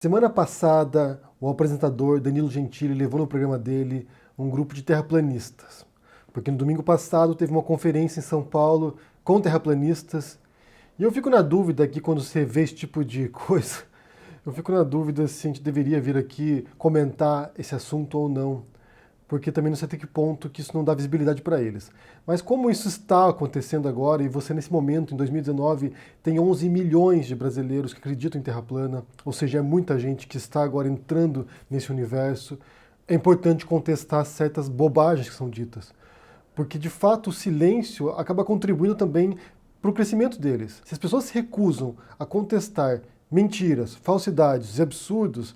Semana passada, o apresentador Danilo Gentili levou no programa dele um grupo de terraplanistas. Porque no domingo passado teve uma conferência em São Paulo com terraplanistas. E eu fico na dúvida aqui quando você vê esse tipo de coisa. Eu fico na dúvida se a gente deveria vir aqui comentar esse assunto ou não. Porque também não sei até que ponto que isso não dá visibilidade para eles. Mas como isso está acontecendo agora, e você nesse momento, em 2019, tem 11 milhões de brasileiros que acreditam em Terra plana, ou seja, é muita gente que está agora entrando nesse universo, é importante contestar certas bobagens que são ditas. Porque, de fato, o silêncio acaba contribuindo também para o crescimento deles. Se as pessoas se recusam a contestar mentiras, falsidades e absurdos,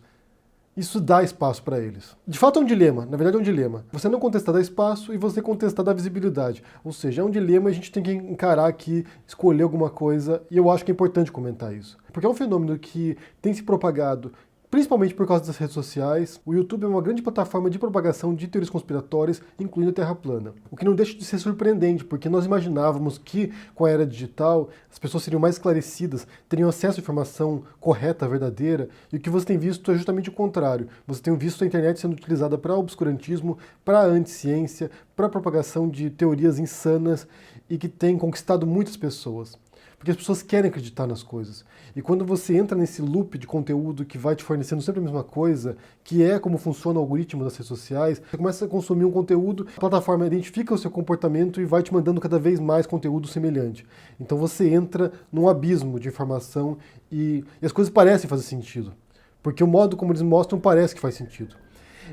isso dá espaço para eles. De fato é um dilema, na verdade é um dilema. Você não contestar dá espaço e você contestar dá visibilidade. Ou seja, é um dilema e a gente tem que encarar aqui, escolher alguma coisa, e eu acho que é importante comentar isso. Porque é um fenômeno que tem se propagado principalmente por causa das redes sociais. O YouTube é uma grande plataforma de propagação de teorias conspiratórias, incluindo a Terra plana. O que não deixa de ser surpreendente, porque nós imaginávamos que, com a era digital, as pessoas seriam mais esclarecidas, teriam acesso à informação correta, verdadeira, e o que você tem visto é justamente o contrário. Você tem visto a internet sendo utilizada para obscurantismo, para anticiência, para propagação de teorias insanas e que tem conquistado muitas pessoas. Porque as pessoas querem acreditar nas coisas. E quando você entra nesse loop de conteúdo que vai te fornecendo sempre a mesma coisa, que é como funciona o algoritmo das redes sociais, você começa a consumir um conteúdo, a plataforma identifica o seu comportamento e vai te mandando cada vez mais conteúdo semelhante. Então você entra num abismo de informação e as coisas parecem fazer sentido. Porque o modo como eles mostram parece que faz sentido.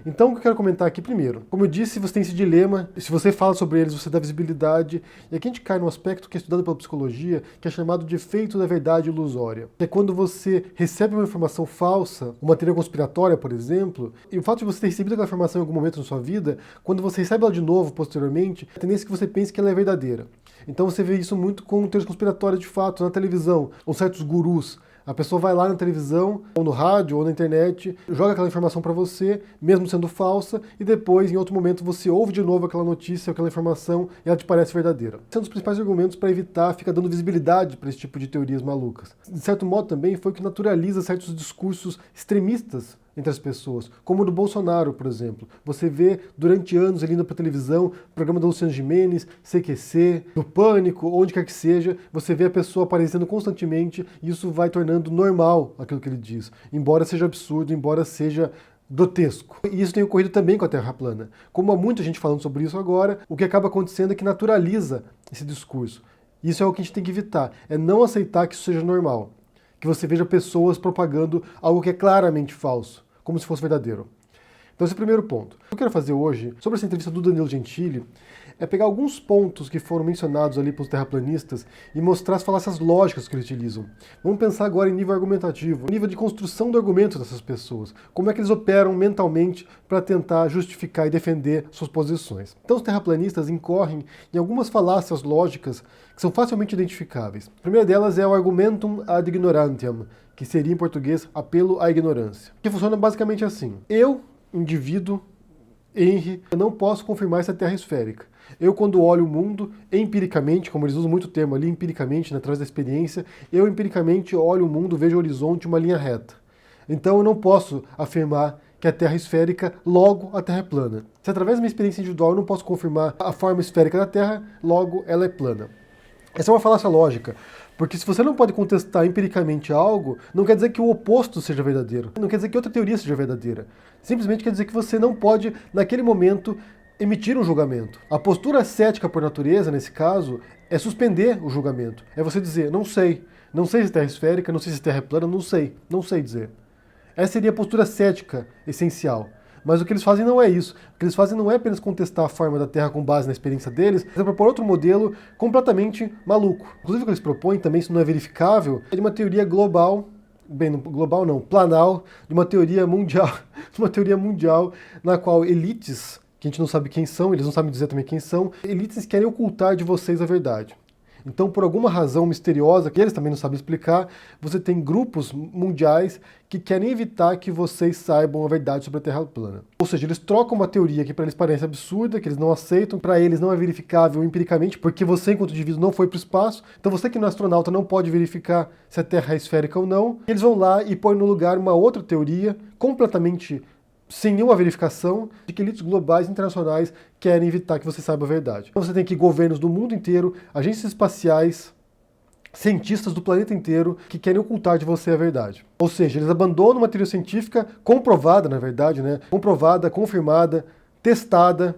Então, o que eu quero comentar aqui primeiro, como eu disse, você tem esse dilema, se você fala sobre eles, você dá visibilidade, e aqui a gente cai num aspecto que é estudado pela psicologia, que é chamado de efeito da verdade ilusória. É quando você recebe uma informação falsa, uma teoria conspiratória, por exemplo, e o fato de você ter recebido aquela informação em algum momento na sua vida, quando você recebe ela de novo, posteriormente, a tendência é que você pense que ela é verdadeira. Então você vê isso muito com teorias conspiratórias de fato, na televisão, ou certos gurus. A pessoa vai lá na televisão, ou no rádio, ou na internet, joga aquela informação para você, mesmo sendo falsa, e depois, em outro momento, você ouve de novo aquela notícia, aquela informação, e ela te parece verdadeira. Esse é um dos principais argumentos para evitar ficar dando visibilidade para esse tipo de teorias malucas. De certo modo, também, foi o que naturaliza certos discursos extremistas entre as pessoas, como o do Bolsonaro, por exemplo. Você vê durante anos ele indo para a televisão, programa do Luciano Gimenez, CQC, do Pânico, onde quer que seja, você vê a pessoa aparecendo constantemente e isso vai tornando normal aquilo que ele diz, embora seja absurdo, embora seja grotesco. E isso tem ocorrido também com a Terra plana. Como há muita gente falando sobre isso agora, o que acaba acontecendo é que naturaliza esse discurso. Isso é o que a gente tem que evitar, é não aceitar que isso seja normal. Que você veja pessoas propagando algo que é claramente falso, como se fosse verdadeiro. Então esse é o primeiro ponto. O que eu quero fazer hoje, sobre essa entrevista do Danilo Gentili, é pegar alguns pontos que foram mencionados ali pelos terraplanistas e mostrar as falácias lógicas que eles utilizam. Vamos pensar agora em nível argumentativo, nível de construção do argumento dessas pessoas. Como é que eles operam mentalmente para tentar justificar e defender suas posições. Então os terraplanistas incorrem em algumas falácias lógicas que são facilmente identificáveis. A primeira delas é o argumentum ad ignorantiam, que seria em português apelo à ignorância. Que funciona basicamente assim. Eu, indivíduo, Henry, eu não posso confirmar se a Terra é esférica. Eu, quando olho o mundo, empiricamente, como eles usam muito o termo ali, empiricamente, né, através da experiência, eu empiricamente olho o mundo, vejo o horizonte, uma linha reta. Então eu não posso afirmar que a Terra é esférica, logo a Terra é plana. Se através da minha experiência individual eu não posso confirmar a forma esférica da Terra, logo ela é plana. Essa é uma falácia lógica, porque se você não pode contestar empiricamente algo, não quer dizer que o oposto seja verdadeiro. Não quer dizer que outra teoria seja verdadeira. Simplesmente quer dizer que você não pode, naquele momento, emitir um julgamento. A postura cética por natureza, nesse caso, é suspender o julgamento. É você dizer, não sei. Não sei se a Terra é esférica, não sei se a Terra é plana, não sei. Não sei dizer. Essa seria a postura cética essencial. Mas o que eles fazem não é isso. O que eles fazem não é apenas contestar a forma da Terra com base na experiência deles, mas é propor outro modelo completamente maluco. Inclusive o que eles propõem, também isso não é verificável, é de uma teoria global, bem, global não, planal, de uma teoria mundial, na qual elites, que a gente não sabe quem são, eles não sabem dizer também quem são, elites querem ocultar de vocês a verdade. Então, por alguma razão misteriosa, que eles também não sabem explicar, você tem grupos mundiais que querem evitar que vocês saibam a verdade sobre a Terra plana. Ou seja, eles trocam uma teoria que para eles parece absurda, que eles não aceitam, para eles não é verificável empiricamente, porque você, enquanto indivíduo, não foi para o espaço, então você que não é astronauta não pode verificar se a Terra é esférica ou não. Eles vão lá e põem no lugar uma outra teoria, completamente sem nenhuma verificação, de que elites globais e internacionais querem evitar que você saiba a verdade. Então você tem aqui governos do mundo inteiro, agências espaciais, cientistas do planeta inteiro que querem ocultar de você a verdade. Ou seja, eles abandonam uma teoria científica comprovada, na verdade, né? Comprovada, confirmada, testada,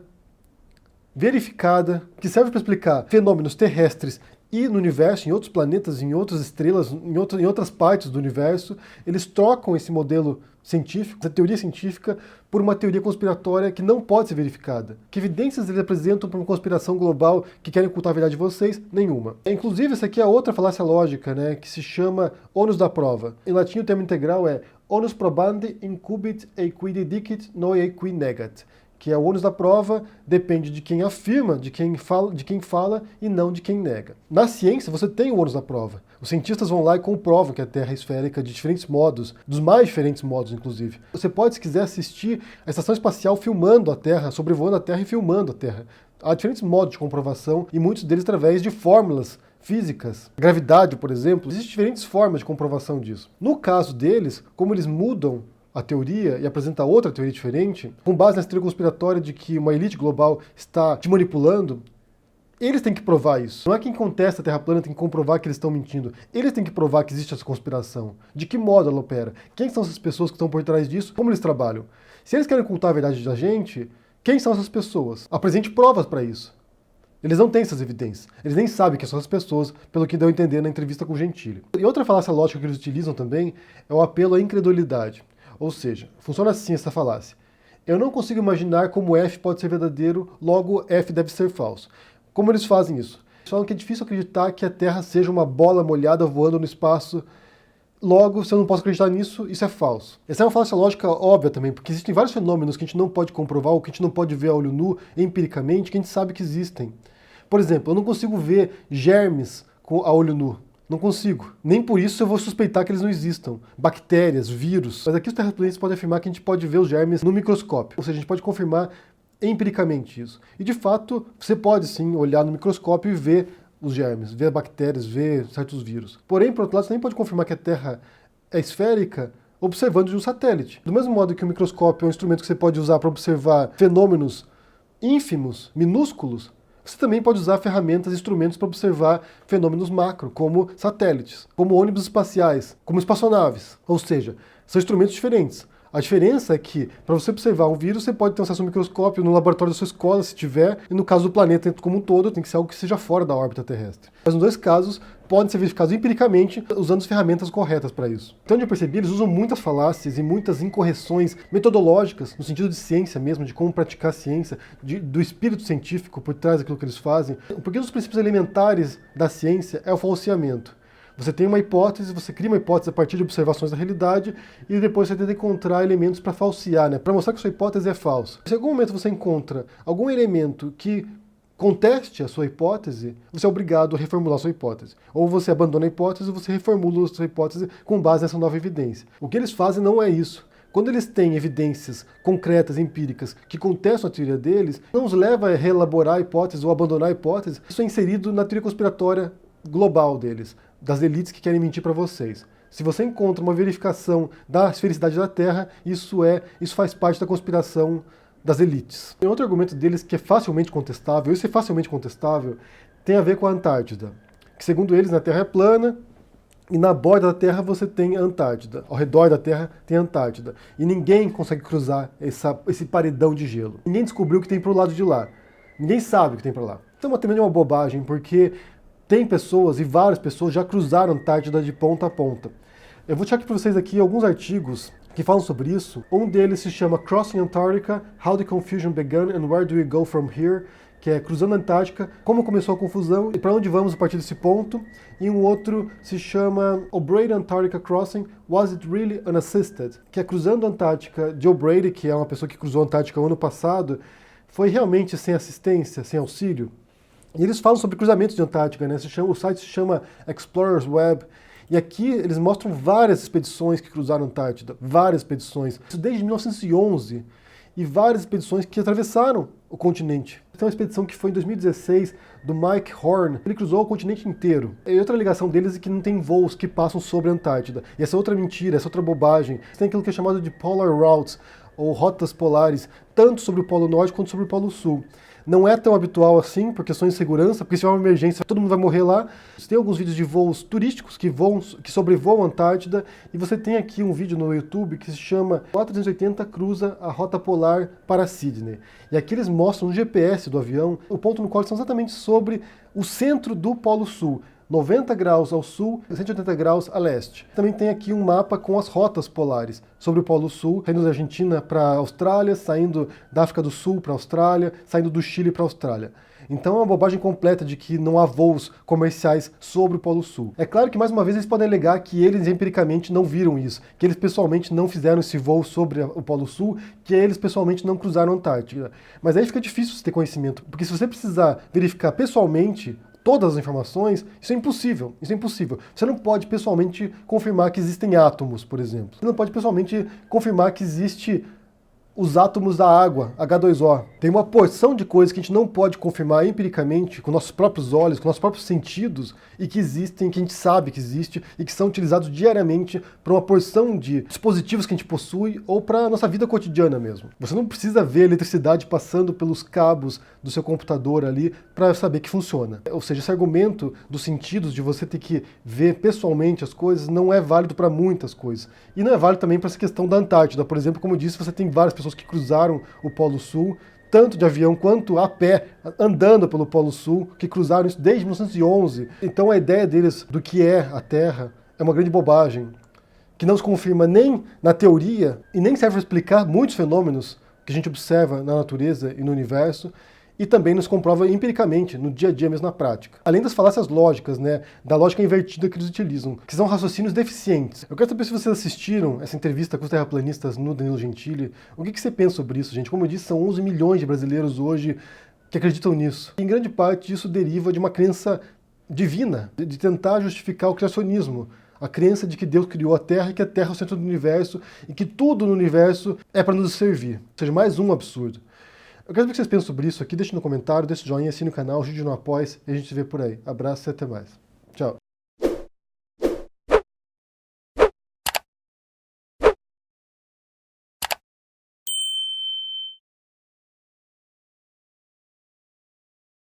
verificada, que serve para explicar fenômenos terrestres e no universo, em outros planetas, em outras estrelas, em outras partes do universo. Eles trocam esse modelo científico, essa teoria científica, por uma teoria conspiratória que não pode ser verificada. Que evidências eles apresentam para uma conspiração global que querem ocultar a verdade de vocês? Nenhuma. Inclusive, essa aqui é outra falácia lógica, né, que se chama onus da prova. Em latim, o termo integral é onus probandi incubit equide dicit noi equi negat, que é o ônus da prova, depende de quem afirma, de quem fala e não de quem nega. Na ciência, você tem o ônus da prova. Os cientistas vão lá e comprovam que a Terra é esférica de diferentes modos, dos mais diferentes modos, inclusive. Você pode, se quiser, assistir a estação espacial filmando a Terra, sobrevoando a Terra e filmando a Terra. Há diferentes modos de comprovação e muitos deles através de fórmulas físicas. Gravidade, por exemplo, existem diferentes formas de comprovação disso. No caso deles, como eles mudam a teoria e apresenta outra teoria diferente, com base nessa teoria conspiratória de que uma elite global está te manipulando, eles têm que provar isso. Não é quem contesta a Terra plana tem que comprovar que eles estão mentindo. Eles têm que provar que existe essa conspiração. De que modo ela opera? Quem são essas pessoas que estão por trás disso? Como eles trabalham? Se eles querem ocultar a verdade da gente, quem são essas pessoas? Apresente provas para isso. Eles não têm essas evidências. Eles nem sabem quem são as pessoas, pelo que deu a entender na entrevista com o Gentili. E outra falácia lógica que eles utilizam também é o apelo à incredulidade. Ou seja, funciona assim essa falácia. Eu não consigo imaginar como F pode ser verdadeiro, logo F deve ser falso. Como eles fazem isso? Eles falam que é difícil acreditar que a Terra seja uma bola molhada voando no espaço. Logo, se eu não posso acreditar nisso, isso é falso. Essa é uma falácia lógica óbvia também, porque existem vários fenômenos que a gente não pode comprovar, ou que a gente não pode ver a olho nu, empiricamente, que a gente sabe que existem. Por exemplo, eu não consigo ver germes a olho nu. Não consigo. Nem por isso eu vou suspeitar que eles não existam. Bactérias, vírus. Mas aqui os terraplanistas podem afirmar que a gente pode ver os germes no microscópio. Ou seja, a gente pode confirmar empiricamente isso. E de fato, você pode sim olhar no microscópio e ver os germes, ver bactérias, ver certos vírus. Porém, por outro lado, você nem pode confirmar que a Terra é esférica observando de um satélite. Do mesmo modo que o microscópio é um instrumento que você pode usar para observar fenômenos ínfimos, minúsculos, você também pode usar ferramentas e instrumentos para observar fenômenos macro, como satélites, como ônibus espaciais, como espaçonaves. Ou seja, são instrumentos diferentes. A diferença é que, para você observar um vírus, você pode ter acesso a um microscópio no laboratório da sua escola, se tiver, e no caso do planeta como um todo, tem que ser algo que seja fora da órbita terrestre. Mas nos dois casos, podem ser verificados empiricamente usando as ferramentas corretas para isso. Então, onde eu percebi, eles usam muitas falácias e muitas incorreções metodológicas, no sentido de ciência mesmo, de como praticar ciência, do espírito científico por trás daquilo que eles fazem. Porque um dos princípios elementares da ciência é o falseamento. Você tem uma hipótese, você cria uma hipótese a partir de observações da realidade e depois você tenta encontrar elementos para falsear, né? Para mostrar que a sua hipótese é falsa. Se em algum momento você encontra algum elemento que conteste a sua hipótese, você é obrigado a reformular a sua hipótese. Ou você abandona a hipótese ou você reformula a sua hipótese com base nessa nova evidência. O que eles fazem não é isso. Quando eles têm evidências concretas, empíricas, que contestam a teoria deles, não os leva a reelaborar a hipótese ou abandonar a hipótese. Isso é inserido na teoria conspiratória global deles, das elites que querem mentir para vocês. Se você encontra uma verificação da esfericidade da Terra, isso faz parte da conspiração das elites. Tem outro argumento deles que é facilmente contestável, esse é facilmente contestável, tem a ver com a Antártida. Que segundo eles, a Terra é plana, e na borda da Terra você tem a Antártida. Ao redor da Terra tem a Antártida. E ninguém consegue cruzar esse paredão de gelo. Ninguém descobriu o que tem pro lado de lá. Ninguém sabe o que tem para lá. Então também é uma bobagem, porque tem pessoas, e várias pessoas, já cruzaram a Antártida de ponta a ponta. Eu vou deixar aqui para vocês aqui alguns artigos que falam sobre isso. Um deles se chama Crossing Antarctica, How the Confusion Began and Where Do We Go From Here? Que é Cruzando a Antártica, como começou a confusão e para onde vamos a partir desse ponto. E um outro se chama O'Brady Antarctica Crossing, Was It Really Unassisted? Que é Cruzando a Antártica de O'Brady, que é uma pessoa que cruzou a Antártica ano passado, foi realmente sem assistência, sem auxílio? E eles falam sobre cruzamentos de Antártica, né? O site se chama Explorers Web. E aqui eles mostram várias expedições que cruzaram a Antártida, várias expedições, isso desde 1911, e várias expedições que atravessaram o continente. Tem uma expedição que foi em 2016, do Mike Horn, ele cruzou o continente inteiro. E outra ligação deles é que não tem voos que passam sobre a Antártida. E essa é outra mentira, essa é outra bobagem. Tem aquilo que é chamado de Polar Routes, ou rotas polares, tanto sobre o Polo Norte quanto sobre o Polo Sul. Não é tão habitual assim, por questões de segurança, porque se tiver uma emergência, todo mundo vai morrer lá. Tem alguns vídeos de voos turísticos que sobrevoam a Antártida, e você tem aqui um vídeo no YouTube que se chama A380 cruza a rota polar para Sydney. E aqui eles mostram no GPS do avião o ponto no qual estão exatamente sobre o centro do Polo Sul. 90 graus ao sul e 180 graus a leste. Também tem aqui um mapa com as rotas polares sobre o Polo Sul, saindo da Argentina para a Austrália, saindo da África do Sul para a Austrália, saindo do Chile para a Austrália. Então é uma bobagem completa de que não há voos comerciais sobre o Polo Sul. É claro que, mais uma vez, eles podem alegar que eles empiricamente não viram isso, que eles pessoalmente não fizeram esse voo sobre o Polo Sul, que eles pessoalmente não cruzaram a Antártida. Mas aí fica difícil você ter conhecimento, porque se você precisar verificar pessoalmente todas as informações, isso é impossível, isso é impossível. Você não pode pessoalmente confirmar que existem átomos, por exemplo. Você não pode pessoalmente confirmar que existe os átomos da água, H2O. Tem uma porção de coisas que a gente não pode confirmar empiricamente, com nossos próprios olhos, com nossos próprios sentidos, e que existem, que a gente sabe que existe, e que são utilizados diariamente para uma porção de dispositivos que a gente possui, ou para a nossa vida cotidiana mesmo. Você não precisa ver a eletricidade passando pelos cabos do seu computador ali para saber que funciona. Ou seja, esse argumento dos sentidos, de você ter que ver pessoalmente as coisas, não é válido para muitas coisas. E não é válido também para essa questão da Antártida. Por exemplo, como eu disse, você tem várias pessoas que cruzaram o Polo Sul, tanto de avião quanto a pé, andando pelo Polo Sul, que cruzaram isso desde 1911. Então a ideia deles do que é a Terra é uma grande bobagem, que não se confirma nem na teoria e nem serve para explicar muitos fenômenos que a gente observa na natureza e no universo, e também nos comprova empiricamente, no dia a dia mesmo na prática. Além das falácias lógicas, né, da lógica invertida que eles utilizam, que são raciocínios deficientes. Eu quero saber se vocês assistiram essa entrevista com os terraplanistas no Danilo Gentili. O que você pensa sobre isso, gente? Como eu disse, são 11 milhões de brasileiros hoje que acreditam nisso. E, em grande parte, isso deriva de uma crença divina, de tentar justificar o criacionismo. A crença de que Deus criou a Terra e que a Terra é o centro do universo e que tudo no universo é para nos servir. Ou seja, mais um absurdo. Eu quero saber o que vocês pensam sobre isso aqui, deixe no comentário, deixe o joinha, assine o canal, ajude no apoia e a gente se vê por aí. Abraço e até mais.